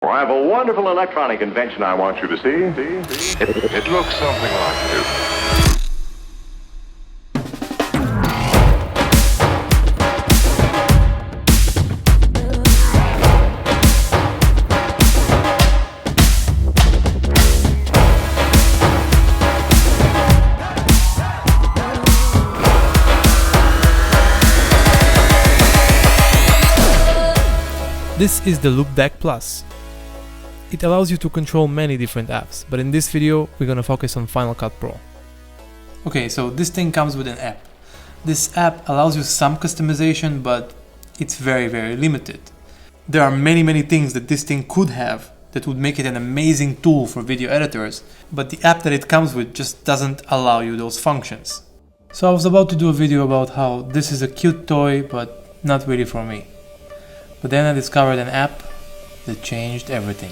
Well, I have a wonderful electronic invention I want you to see. It looks something like this. This is the Loupedeck Plus. It allows you to control many different apps, but in this video we're gonna focus on Final Cut Pro. Okay, so this thing comes with an app. This app allows you some customization, but it's very limited. There are many things that this thing could have that would make it an amazing tool for video editors, but the app that it comes with just doesn't allow you those functions. So I was about to do a video about how this is a cute toy, but not really for me. But then I discovered an app that changed everything.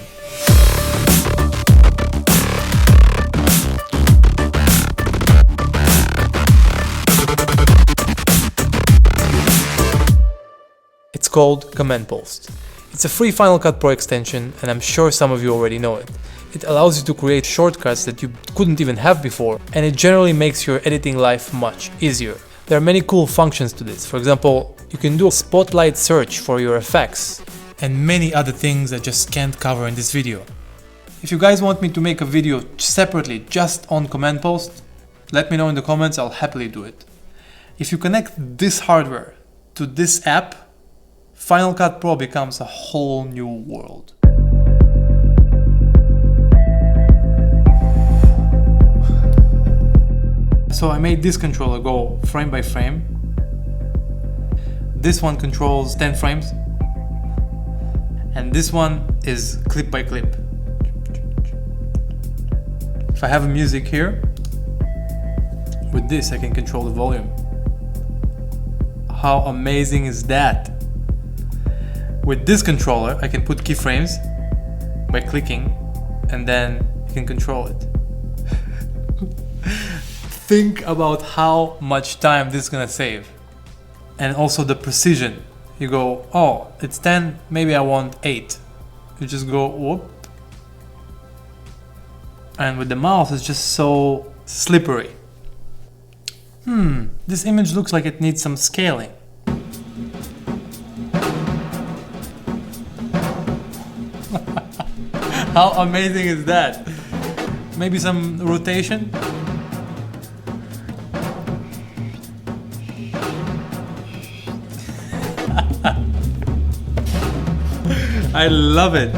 It's called Command Post. It's a free Final Cut Pro extension, and I'm sure some of you already know it. It allows you to create shortcuts that you couldn't even have before, and it generally makes your editing life much easier. There are many cool functions to this. For example, you can do a spotlight search for your effects, and many other things I just can't cover in this video. If you guys want me to make a video separately just on Command Post, let me know in the comments, I'll happily do it. If you connect this hardware to this app, Final Cut Pro becomes a whole new world. So I made this controller go frame by frame. This one controls 10 frames. And this one is clip by clip. If I have a music here, with this I can control the volume. How amazing is that? With this controller I can put keyframes by clicking, and then you can control it. Think about how much time this is gonna save. And also the precision. You go, oh, it's 10, maybe I want 8. You just go, whoop. And with the mouse, it's just so slippery. This image looks like it needs some scaling. How amazing is that? Maybe some rotation? I love it.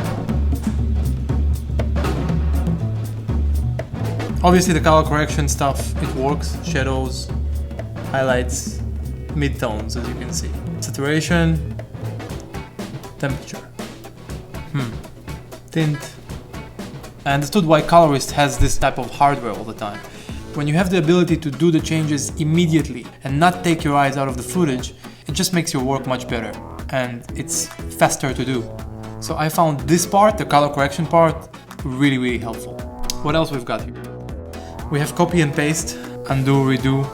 Obviously the color correction stuff, it works. Shadows, highlights, midtones, as you can see. Saturation, temperature, tint. I understood why Colorist has this type of hardware all the time. When you have the ability to do the changes immediately and not take your eyes out of the footage, it just makes your work much better, and it's faster to do. So I found this part, the color correction part, really helpful. What else we've got here? We have copy and paste, undo, redo.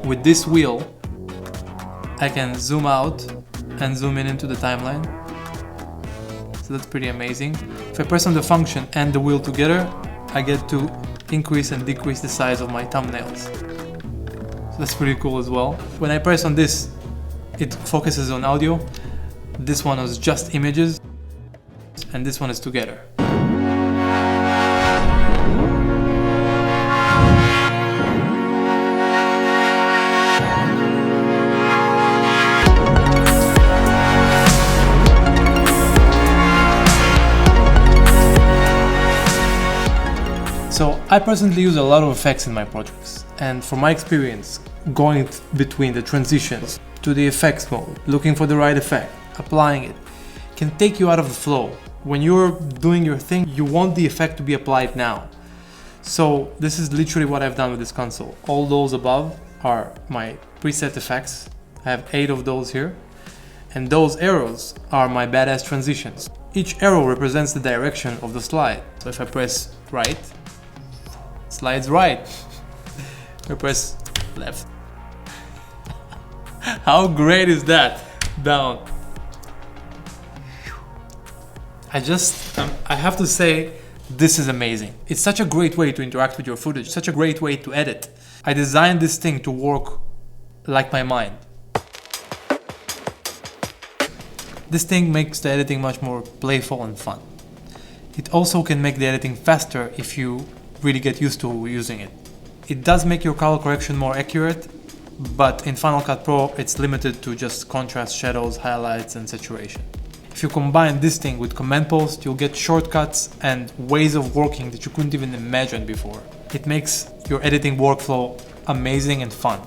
With this wheel, I can zoom out and zoom in into the timeline. So that's pretty amazing. If I press on the function and the wheel together, I get to increase and decrease the size of my thumbnails. So that's pretty cool as well. When I press on this, it focuses on audio. This one is just images, and this one is together. So I personally use a lot of effects in my projects, and from my experience, going between the transitions to the effects mode, looking for the right effect, applying it, can take you out of the flow. When you're doing your thing, you want the effect to be applied now. So this is literally what I've done with this console. All those above are my preset effects. I have 8 of those here. And those arrows are my badass transitions. Each arrow represents the direction of the slide. So if I press right, slides right. If I press left. How great is that? Down. I have to say, this is amazing. It's such a great way to interact with your footage, such a great way to edit. I designed this thing to work like my mind. This thing makes the editing much more playful and fun. It also can make the editing faster if you really get used to using it. It does make your color correction more accurate, but in Final Cut Pro it's limited to just contrast, shadows, highlights and saturation. If you combine this thing with Command Post, you'll get shortcuts and ways of working that you couldn't even imagine before. It makes your editing workflow amazing and fun.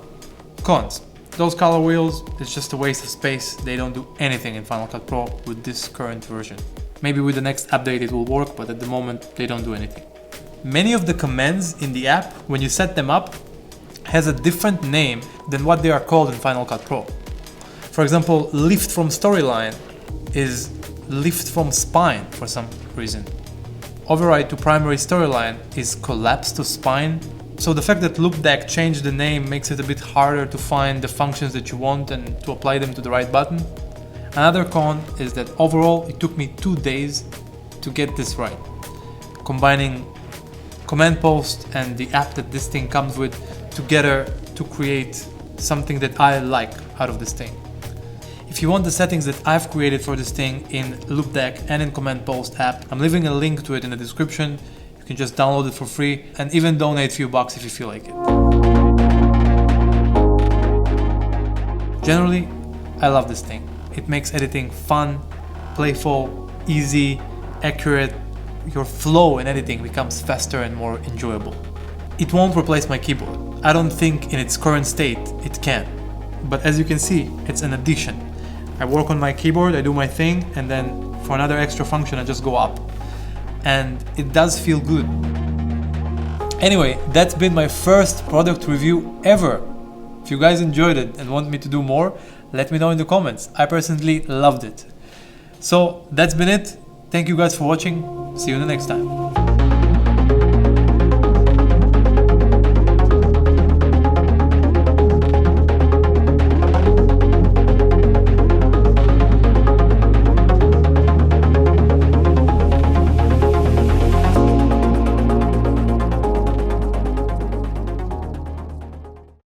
Cons. Those color wheels, it's just a waste of space. They don't do anything in Final Cut Pro with this current version. Maybe with the next update it will work, but at the moment they don't do anything. Many of the commands in the app, when you set them up, has a different name than what they are called in Final Cut Pro. For example, lift from storyline is lift from spine for some reason. Override to primary storyline is collapse to spine. So the fact that Loupedeck changed the name makes it a bit harder to find the functions that you want and to apply them to the right button. Another con is that overall it took me 2 days to get this right. Combining Command Post and the app that this thing comes with together to create something that I like out of this thing. If you want the settings that I've created for this thing in Loupedeck and in Command Post app, I'm leaving a link to it in the description. You can just download it for free and even donate a few bucks if you feel like it. Generally, I love this thing. It makes editing fun, playful, easy, accurate. Your flow in editing becomes faster and more enjoyable. It won't replace my keyboard. I don't think in its current state it can. But as you can see, it's an addition. I work on my keyboard, I do my thing, and then for another extra function I just go up. And it does feel good. Anyway, that's been my first product review ever. If you guys enjoyed it and want me to do more, let me know in the comments. I personally loved it. So that's been it. Thank you guys for watching. See you in the next time.